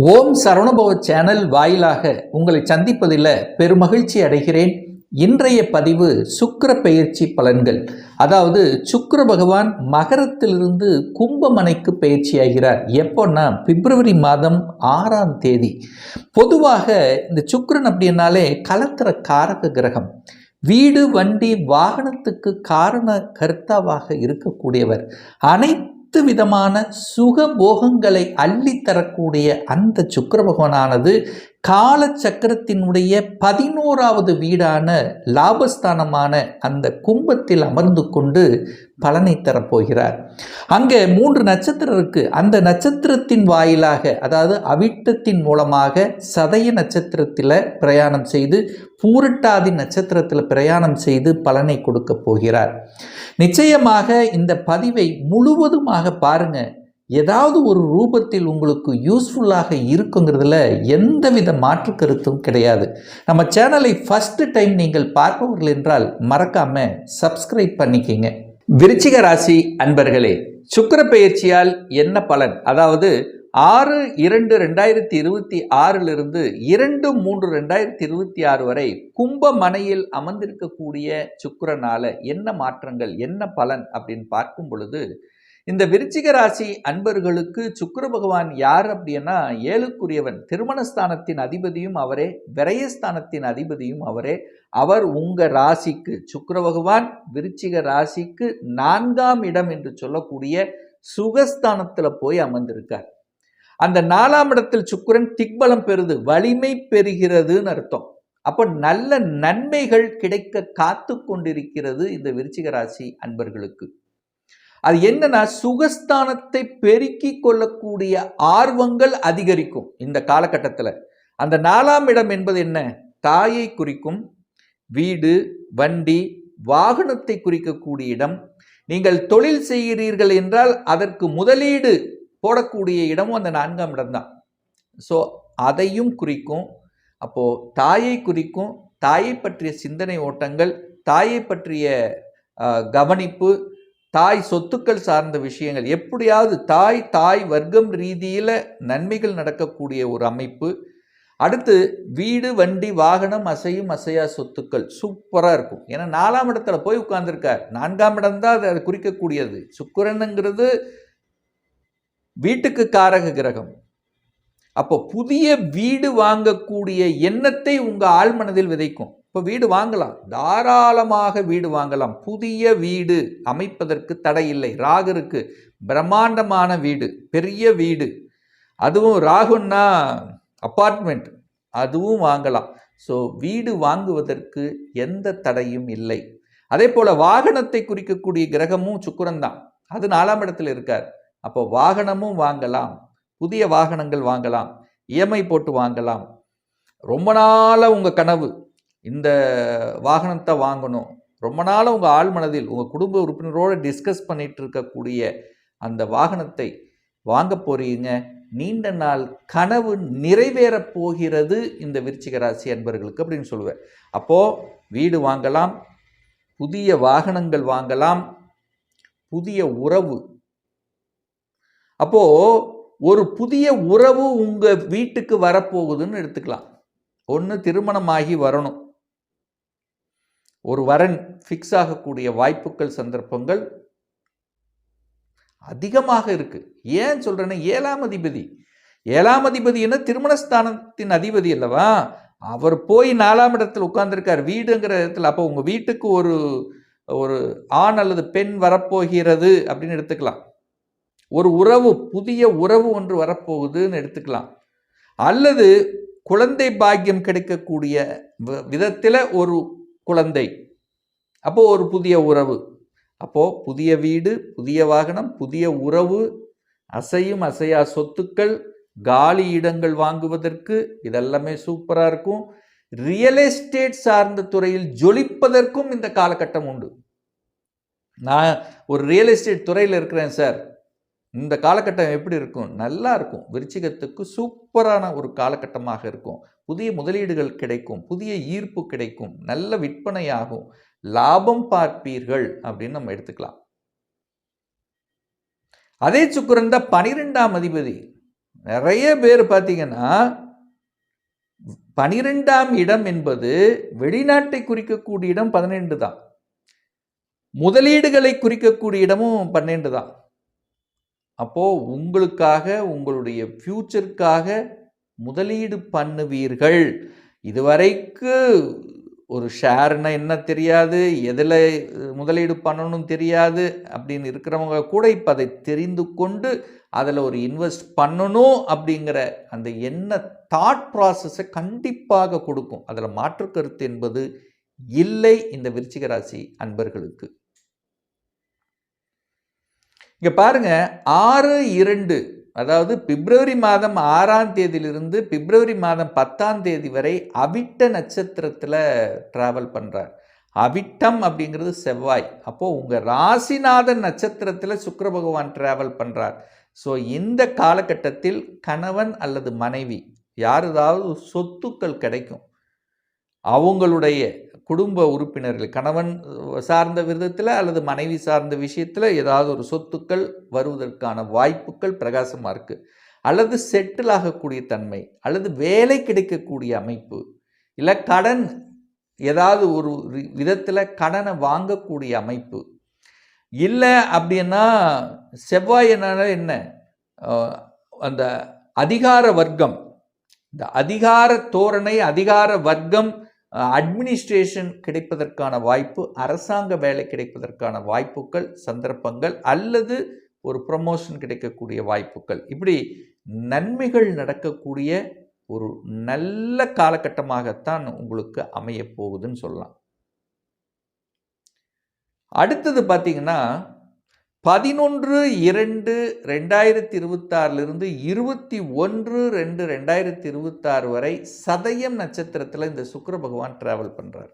ஓம் Saravanabhava channel வாயிலாக உங்களை சந்திப்பதில் பெருமகிழ்ச்சி அடைகிறேன். இன்றைய பதிவு சுக்கிர பெயர்ச்சி பலன்கள். அதாவது சுக்கிர பகவான் மகரத்திலிருந்து கும்பமனைக்கு பெயர்ச்சியாகிறார். எப்போன்னா பிப்ரவரி மாதம் 6ஆம் தேதி. பொதுவாக இந்த சுக்கிரன் அப்படின்னாலே கலத்திர காரக கிரகம். வீடு வண்டி வாகனத்துக்கு காரண கர்த்தாவாக இருக்கக்கூடியவர். அனைத்து விதமான சுகபோகங்களை அள்ளித்தரக்கூடிய அந்த சுக்கிர பகவானானது கால சக்கரத்தினுடைய 11வது வீடான லாபஸ்தானமான அந்த கும்பத்தில் அமர்ந்து கொண்டு பலனை தரப்போகிறார். அங்கே 3 நட்சத்திரம் இருக்கு. அந்த நட்சத்திரத்தின் வாயிலாக, அதாவது அவிட்டத்தின் மூலமாக சதய நட்சத்திரத்தில் பிரயாணம் செய்து பூரட்டாதி நட்சத்திரத்தில் பிரயாணம் செய்து பலனை கொடுக்க போகிறார். நிச்சயமாக இந்த பதிவை முழுவதுமாக பாருங்க. ஏதாவது ஒரு ரூபத்தில் உங்களுக்கு யூஸ்ஃபுல்லாக இருக்குங்கிறதுல எந்தவித மாற்று கருத்தும் கிடையாது. நம்ம சேனலை ஃபர்ஸ்ட் டைம் நீங்கள் பார்ப்பவர்கள் என்றால் மறக்காம சப்ஸ்கிரைப் பண்ணிக்கிங்க. விருச்சிக ராசி அன்பர்களே, சுக்கிர பெயர்ச்சியால் என்ன பலன்? அதாவது 6/2/2026 2/3/2026 வரை கும்பமனையில் அமர்ந்திருக்கக்கூடிய சுக்கிரனால என்ன மாற்றங்கள், என்ன பலன் அப்படின்னு பார்க்கும் பொழுது, இந்த விருச்சிக ராசி அன்பர்களுக்கு சுக்கிர பகவான் யார் அப்படின்னா 7க்குரியவன். திருமணஸ்தானத்தின் அதிபதியும் அவரே, விரயஸ்தானத்தின் அதிபதியும் அவரே. அவர் உங்க ராசிக்கு, சுக்கிர பகவான் விருச்சிக ராசிக்கு 4ஆம் இடம் என்று சொல்லக்கூடிய சுகஸ்தானத்தில் போய் அமர்ந்திருக்கார். அந்த 4ஆம் இடத்தில் சுக்கிரன் திக்பலம் பெறுது, வலிமை பெறுகிறதுன்னு அர்த்தம். அப்போ நல்ல நன்மைகள் கிடைக்க காத்து கொண்டிருக்கிறது இந்த விருச்சிக ராசி அன்பர்களுக்கு. அது என்னன்னா, சுகஸ்தானத்தை பெருக்கி கொள்ளக்கூடிய ஆர்வங்கள் அதிகரிக்கும் இந்த காலகட்டத்தில். அந்த 4ஆம் இடம் என்பது என்ன? தாயை குறிக்கும். வீடு வண்டி வாகனத்தை குறிக்கக்கூடிய இடம். நீங்கள் தொழில் செய்கிறீர்கள் என்றால் அதற்கு முதலீடு போடக்கூடிய இடமும் அந்த 4ஆம் இடம் தான். ஸோ அதையும் குறிக்கும். அப்போ தாயை குறிக்கும். தாயை பற்றிய சிந்தனை ஓட்டங்கள், தாயை பற்றிய கவனிப்பு, தாய் சொத்துக்கள் சார்ந்த விஷயங்கள், எப்படியாவது தாய் வர்க்கம் ரீதியில் நன்மைகள் நடக்கக்கூடிய ஒரு அமைப்பு. அடுத்து வீடு வண்டி வாகனம் அசையும் அசையா சொத்துக்கள் சூப்பராக இருக்கும். ஏன்னா 4ஆம் இடத்துல போய் உட்கார்ந்துருக்கார். 4ஆம் இடம் தான் அதை குறிக்கக்கூடியது. சுக்கிரனுங்கிறது வீட்டுக்கு காரக கிரகம். அப்போ புதிய வீடு வாங்கக்கூடிய எண்ணத்தை உங்க ஆழ்மனதில் விதைக்கும். இப்போ வீடு வாங்கலாம், தாராளமாக வீடு வாங்கலாம். புதிய வீடு அமைப்பதற்கு தடை இல்லை. ராகு இருக்கு, பிரம்மாண்டமான வீடு, பெரிய வீடு, அதுவும் ராகுன்னா அப்பார்ட்மெண்ட், அதுவும் வாங்கலாம். ஸோ வீடு வாங்குவதற்கு எந்த தடையும் இல்லை. அதே போல வாகனத்தை குறிக்கக்கூடிய கிரகமும் சுக்கிரன் தான். அது 4ஆம் இடத்துல இருக்கார். அப்போ வாகனமும் வாங்கலாம், புதிய வாகனங்கள் வாங்கலாம், இஎம்ஐ போட்டு வாங்கலாம். ரொம்ப நாளாக உங்கள் கனவு இந்த வாகனத்தை வாங்கணும், ரொம்ப நாளாக உங்கள் ஆழ்மனதில் உங்கள் குடும்ப உறுப்பினரோடு டிஸ்கஸ் பண்ணிட்டு இருக்கக்கூடிய அந்த வாகனத்தை வாங்க போறீங்க. நீண்ட நாள் கனவு நிறைவேறப் போகிறது இந்த விருச்சிக ராசி அன்பர்களுக்கு அப்படின்னு சொல்லுவேன். அப்போது வீடு வாங்கலாம், புதிய வாகனங்கள் வாங்கலாம், புதிய உறவு. அப்போ ஒரு புதிய உறவு உங்க வீட்டுக்கு வரப்போகுதுன்னு எடுத்துக்கலாம். ஒன்று திருமணமாகி வரணும், ஒரு வரன் ஃபிக்ஸ் ஆகக்கூடிய வாய்ப்புகள் சந்தர்ப்பங்கள் அதிகமாக இருக்கு. ஏன் சொல்றேன்னா, 7ஆம் அதிபதி என்ன திருமணஸ்தானத்தின் அதிபதி அல்லவா? அவர் போய் 4ஆம் இடத்துல உட்கார்ந்துருக்கார், வீடுங்கிற இடத்துல. அப்போ உங்க வீட்டுக்கு ஒரு ஆண் அல்லது பெண் வரப்போகிறது அப்படின்னு எடுத்துக்கலாம். ஒரு உறவு, புதிய உறவு ஒன்று வரப்போகுதுன்னு எடுத்துக்கலாம். அல்லது குழந்தை பாக்கியம் கிடைக்கக்கூடிய விதத்தில் ஒரு குழந்தை, அப்போ ஒரு புதிய உறவு. அப்போ புதிய வீடு, புதிய வாகனம், புதிய உறவு, அசையும் அசையா சொத்துக்கள், காலி இடங்கள் வாங்குவதற்கு இதெல்லாமே சூப்பராக இருக்கும். ரியல் எஸ்டேட் சார்ந்த துறையில் ஜொலிப்பதற்கும் இந்த காலகட்டம் உண்டு. நான் ஒரு ரியல் எஸ்டேட் துறையில் இருக்கிறேன் சார், இந்த காலகட்டம் எப்படி இருக்கும்? நல்லா இருக்கும். விருச்சிகத்துக்கு சூப்பரான ஒரு காலகட்டமாக இருக்கும். புதிய முதலீடுகள் கிடைக்கும், புதிய ஈர்ப்பு கிடைக்கும், நல்ல விற்பனையாகும், லாபம் பார்ப்பீர்கள் அப்படின்னு நம்ம எடுத்துக்கலாம். அதே சுக்கிரன் தான் 12ஆம் அதிபதி. நிறைய பேர் பார்த்தீங்கன்னா 12ஆம் இடம் என்பது வெளிநாட்டை குறிக்கக்கூடிய இடம் 12 தான். முதலீடுகளை குறிக்கக்கூடிய இடமும் 12 தான். அப்போ உங்களுக்காக, உங்களுடைய ஃபியூச்சருக்காக முதலீடு பண்ணுவீர்கள். இதுவரைக்கு ஒரு ஷேர்னா என்ன தெரியாது, எதில் முதலீடு பண்ணணும் தெரியாது அப்படின்னு இருக்கிறவங்க கூட இப்போ அதை தெரிந்து கொண்டு அதில் ஒரு இன்வெஸ்ட் பண்ணணும் அப்படிங்கிற அந்த என்ன தாட் ப்ராசஸை கண்டிப்பாக கொடுக்கும். அதில் மாற்று கருத்து என்பது இல்லை இந்த விருச்சிக ராசி அன்பர்களுக்கு. இங்கே பாருங்க 6/2 அதாவது பிப்ரவரி மாதம் 6ஆம் தேதியிலிருந்து பிப்ரவரி மாதம் 10ஆம் தேதி வரை அவிட்ட நட்சத்திரத்தில் டிராவல் பண்ணுறார். அவிட்டம் அப்படிங்கிறது செவ்வாய். அப்போது உங்கள் ராசிநாதன் நட்சத்திரத்தில் சுக்கிர பகவான் டிராவல் பண்ணுறார். ஸோ இந்த காலகட்டத்தில் கணவன் அல்லது மனைவி யாருதாவது சொத்துக்கள் கிடைக்கும். அவங்களுடைய குடும்ப உறுப்பினர்கள் கணவன் சார்ந்த விதத்தில் அல்லது மனைவி சார்ந்த விஷயத்தில் ஏதாவது ஒரு சொத்துக்கள் வருவதற்கான வாய்ப்புகள் பிரகாசமாக இருக்குது. அல்லது செட்டில் ஆகக்கூடிய தன்மை, அல்லது வேலை கிடைக்கக்கூடிய அமைப்பு, இல்லை கடன் ஏதாவது ஒரு விதத்தில் கடனை வாங்கக்கூடிய அமைப்பு. இல்லை அப்படின்னா செவ்வாயினால என்ன அந்த அதிகார வர்க்கம், இந்த அதிகார தோரணை, அதிகார வர்க்கம், அட்மினிஸ்ட்ரேஷன் கிடைப்பதற்கான வாய்ப்பு, அரசாங்க வேலை கிடைப்பதற்கான வாய்ப்புகள், சந்தர்ப்பங்கள், அல்லது ஒரு ப்ரமோஷன் கிடைக்கக்கூடிய வாய்ப்புகள், இப்படி நன்மைகள் நடக்கக்கூடிய ஒரு நல்ல காலகட்டமாகத்தான் உங்களுக்கு அமைய போகுதுன்னு சொல்லலாம். அடுத்தது பார்த்தீங்கன்னா 11/2/2026 21/2/2026 வரை சதயம் நட்சத்திரத்தில் இந்த சுக்கிர பகவான் டிராவல் பண்ணுறார்.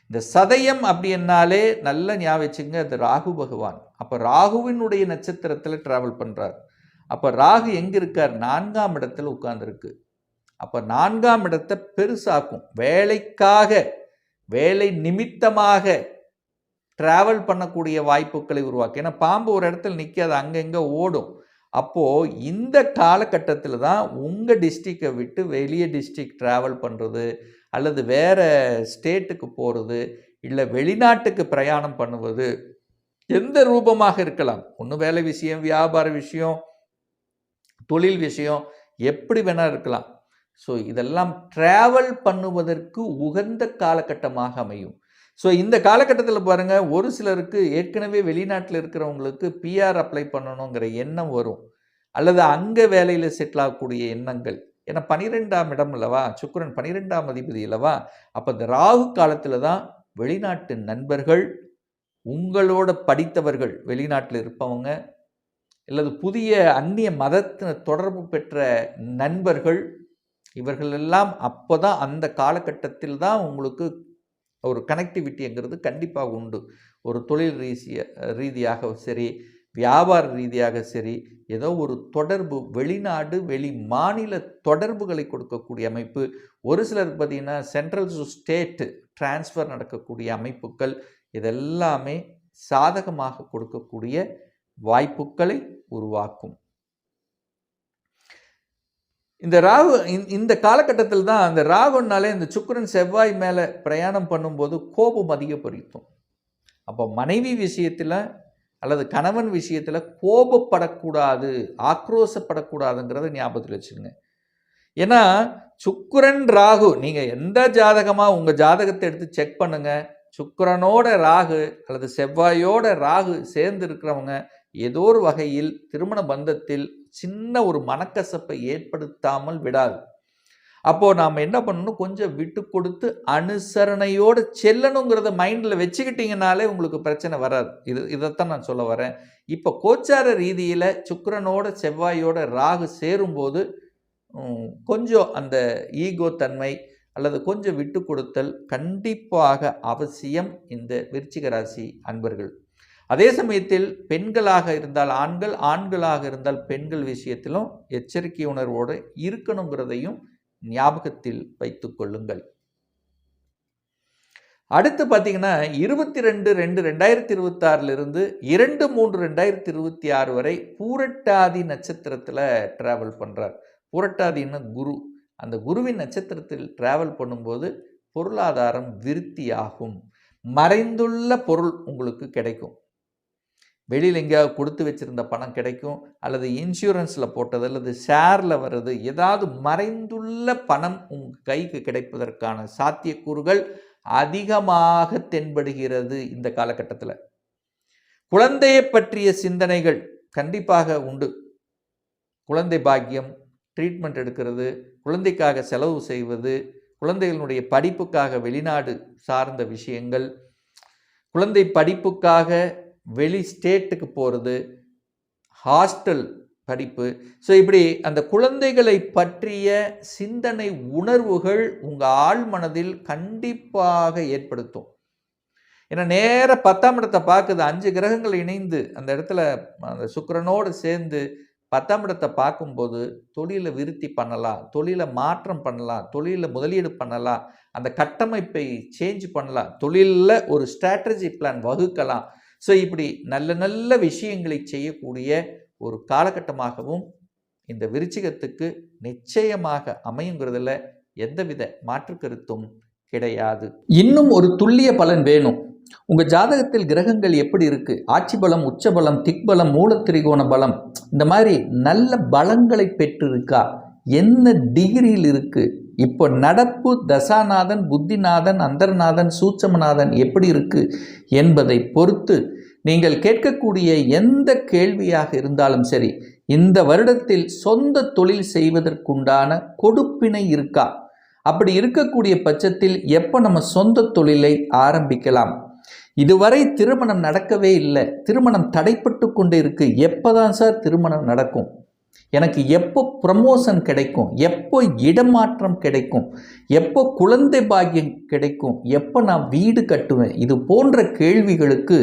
இந்த சதயம் அப்படின்னாலே நல்ல ஞாபகம் வச்சுங்க, அது ராகு பகவான். அப்போ ராகுவினுடைய நட்சத்திரத்தில் டிராவல் பண்ணுறார். அப்போ ராகு எங்கே இருக்கார்? 4ஆம் இடத்துல உட்கார்ந்துருக்கு. அப்போ 4ஆம் இடத்தை பெருசாக்கும். வேலைக்காக, வேலை நிமித்தமாக ட்ராவல் பண்ணக்கூடிய வாய்ப்புகளை உருவாக்கும். ஏன்னா பாம்பு ஒரு இடத்துல நிற்காது, அங்கங்கே ஓடும். அப்போது இந்த காலகட்டத்தில் தான் உங்கள் டிஸ்ட்ரிக்டை விட்டு வெளியே டிஸ்ட்ரிக்ட் ட்ராவல் பண்ணுறது, அல்லது வேறு ஸ்டேட்டுக்கு போகிறது, இல்லை வெளிநாட்டுக்கு பிரயாணம் பண்ணுவது, எந்த ரூபமாக இருக்கலாம். ஒன்று வேலை விஷயம், வியாபார விஷயம், தொழில் விஷயம், எப்படி வேணால் இருக்கலாம். ஸோ இதெல்லாம் ட்ராவல் பண்ணுவதற்கு உகந்த காலகட்டமாக அமையும். ஸோ இந்த காலகட்டத்தில் பாருங்கள், ஒரு சிலருக்கு ஏற்கனவே வெளிநாட்டில் இருக்கிறவங்களுக்கு பிஆர் அப்ளை பண்ணணுங்கிற எண்ணம் வரும், அல்லது அங்கே வேலையில் செட்டில் ஆகக்கூடிய எண்ணங்கள். ஏன்னா 12ஆம் இடம் அல்லவா, சுக்கிரன் 12ஆம் அதிபதி அல்லவா. அப்போ இந்த ராகு காலத்தில் தான் வெளிநாட்டு நண்பர்கள், உங்களோட படித்தவர்கள், வெளிநாட்டில் இருப்பவங்க, அல்லது புதிய அந்நிய மதத்தின தொடர்பு பெற்ற நண்பர்கள், இவர்களெல்லாம் அப்போ தான் அந்த காலகட்டத்தில் தான் உங்களுக்கு ஒரு கனெக்டிவிட்டிங்கிறது கண்டிப்பாக உண்டு. ஒரு தொழில் ரீதியாக சரி, வியாபார ரீதியாக சரி, ஏதோ ஒரு தொடர்பு, வெளிநாடு வெளி மாநில தொடர்புகளை கொடுக்கக்கூடிய அமைப்பு. ஒரு சிலர் பார்த்திங்கன்னா சென்ட்ரல் டு ஸ்டேட் டிரான்ஸ்ஃபர் நடக்கக்கூடிய அமைப்புகள், இதெல்லாமே சாதகமாக கொடுக்கக்கூடிய வாய்ப்புகளை உருவாக்கும். இந்த ராகு இந்த காலகட்டத்தில் தான் அந்த ராகுனாலே இந்த சுக்கிரன் செவ்வாய் மேலே பிரயாணம் பண்ணும்போது கோபம் அதிகப்படுத்தும். அப்போ மனைவி விஷயத்தில் அல்லது கணவன் விஷயத்தில் கோபப்படக்கூடாது, ஆக்ரோஷப்படக்கூடாதுங்கிறத ஞாபகத்தில் வச்சுக்கோங்க. ஏன்னா சுக்கிரன் ராகு, நீங்கள் எந்த ஜாதகமாக உங்கள் ஜாதகத்தை எடுத்து செக் பண்ணுங்கள், சுக்கிரனோட ராகு அல்லது செவ்வாயோட ராகு சேர்ந்து இருக்கிறவங்க ஏதோ ஒரு வகையில் திருமண பந்தத்தில் சின்ன ஒரு மனக்கசப்பை ஏற்படுத்தாமல் விடாது. அப்போது நாம் என்ன பண்ணணும், கொஞ்சம் விட்டு கொடுத்து அனுசரணையோடு செல்லணுங்கிறத மைண்டில் வச்சுக்கிட்டிங்கனாலே உங்களுக்கு பிரச்சனை வராது. இதைத்தான் நான் சொல்ல வரேன். இப்போ கோச்சார ரீதியில் சுக்கிரனோட செவ்வாயோட ராகு சேரும்போது கொஞ்சம் அந்த ஈகோ தன்மை அல்லது கொஞ்சம் விட்டு கொடுத்தல் கண்டிப்பாக அவசியம் இந்த விருச்சிக ராசி அன்பர்கள். அதே சமயத்தில் பெண்களாக இருந்தால் ஆண்கள், ஆண்களாக இருந்தால் பெண்கள் விஷயத்திலும் எச்சரிக்கை உணர்வோடு இருக்கணுங்கிறதையும் ஞாபகத்தில் வைத்துக் கொள்ளுங்கள். அடுத்து பார்த்தீங்கன்னா 22/2/2026 2/3/2026 வரை பூரட்டாதி நட்சத்திரத்தில் டிராவல் பண்ணுறார். பூரட்டாதின்னு குரு. அந்த குருவின் நட்சத்திரத்தில் டிராவல் பண்ணும்போது பொருளாதாரம் விருத்தியாகும். மறைந்துள்ள பொருள் உங்களுக்கு கிடைக்கும். வெளியில் எங்கேயாவது கொடுத்து வச்சிருந்த பணம் கிடைக்கும், அல்லது இன்சூரன்ஸில் போட்டது, அல்லது ஷேரில் வர்றது, ஏதாவது மறைந்துள்ள பணம் உங்கள் கைக்கு கிடைப்பதற்கான சாத்தியக்கூறுகள் அதிகமாக தென்படுகிறது இந்த காலகட்டத்தில். குழந்தையை பற்றிய சிந்தனைகள் கண்டிப்பாக உண்டு. குழந்தை பாக்கியம், ட்ரீட்மெண்ட் எடுக்கிறது, குழந்தைக்காக செலவு செய்வது, குழந்தைகளுடைய படிப்புக்காக வெளிநாடு சார்ந்த விஷயங்கள், குழந்தை படிப்புக்காக வெளி ஸ்டேட்டுக்கு போகிறது, ஹாஸ்டல் படிப்பு. ஸோ இப்படி அந்த குழந்தைகளை பற்றிய சிந்தனை உணர்வுகள் உங்கள் ஆழ் மனதில் கண்டிப்பாக ஏற்படுத்தும். ஏன்னா நேர 10ஆம் இடத்தை பார்க்குது. 5 கிரகங்கள் இணைந்து அந்த இடத்துல அந்த சுக்கிரனோடு சேர்ந்து 10ஆம் இடத்தை பார்க்கும்போது தொழிலை விருத்தி பண்ணலாம், தொழிலை மாற்றம் பண்ணலாம், தொழிலில் முதலீடு பண்ணலாம், அந்த கட்டமைப்பை சேஞ்ச் பண்ணலாம், தொழிலில் ஒரு ஸ்ட்ராட்டஜி பிளான் வகுக்கலாம். ஸோ இப்படி நல்ல நல்ல விஷயங்களை செய்யக்கூடிய ஒரு காலகட்டமாகவும் இந்த விருச்சிகத்துக்கு நிச்சயமாக அமையுங்கிறதுல எந்தவித மாற்று கருத்தும் கிடையாது. இன்னும் ஒரு துல்லிய பலன் வேணும். உங்கள் ஜாதகத்தில் கிரகங்கள் எப்படி இருக்குது, ஆட்சி பலம், உச்ச பலம், திக்பலம், மூலத்திரிகோண பலம், இந்த மாதிரி நல்ல பலங்களை பெற்றிருக்கா, என்ன டிகிரியில் இருக்குது, இப்போ நடப்பு தசாநாதன், புத்திநாதன், அந்தர்நாதன், சூட்சமநாதன் எப்படி இருக்குது என்பதை பொறுத்து நீங்கள் கேட்கக்கூடிய எந்த கேள்வியாக இருந்தாலும் சரி, இந்த வருடத்தில் சொந்த தொழில் செய்வதற்குண்டான கொடுப்பினை இருக்கா, அப்படி இருக்கக்கூடிய பட்சத்தில் எப்போ நம்ம சொந்த தொழிலை ஆரம்பிக்கலாம், இதுவரை திருமணம் நடக்கவே இல்லை, திருமணம் தடைப்பட்டு கொண்டே இருக்கு, எப்போதான் சார் திருமணம் நடக்கும், எனக்கு எப்போ ப்ரமோஷன் கிடைக்கும், எப்போ இடமாற்றம் கிடைக்கும், எப்போ குழந்தை பாக்கியம் கிடைக்கும், எப்போ நான் வீடு கட்டுவேன், இது போன்ற கேள்விகளுக்கு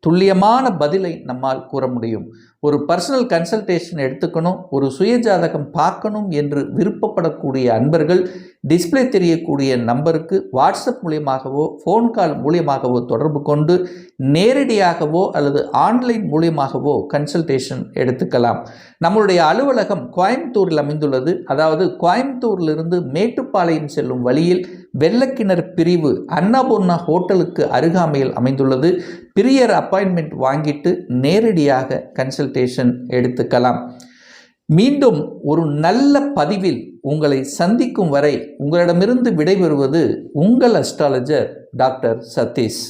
துல்லியமான பதிலை நம்மால் கூற முடியும். ஒரு பர்சனல் கன்சல்டேஷன் எடுத்துக்கணும், ஒரு சுயஜாதகம் பார்க்கணும் என்று விருப்பப்படக்கூடிய அன்பர்கள் டிஸ்பிளே தெரியக்கூடிய நம்பருக்கு வாட்ஸ்அப் மூலியமாகவோ ஃபோன் கால் மூலியமாகவோ தொடர்பு கொண்டு நேரடியாகவோ அல்லது ஆன்லைன் மூலியமாகவோ கன்சல்டேஷன் எடுத்துக்கலாம். நம்மளுடைய அலுவலகம் கோயம்புத்தூரில் அமைந்துள்ளது. அதாவது கோயம்புத்தூரிலிருந்து மேட்டுப்பாளையம் செல்லும் வழியில் வெள்ளக்கிணர் பிரிவு அன்னபூர்ணா ஹோட்டலுக்கு அருகாமையில் அமைந்துள்ளது. பிரியர் அப்பாயின்மெண்ட் வாங்கிட்டு நேரடியாக கன்சல்டேஷன் எடுத்துக்கலாம். மீண்டும் ஒரு நல்ல பதிவில் உங்களை சந்திக்கும் வரை உங்களிடமிருந்து விடைபெறுவது உங்கள் அஸ்ட்ராலஜர் டாக்டர் சதீஷ்.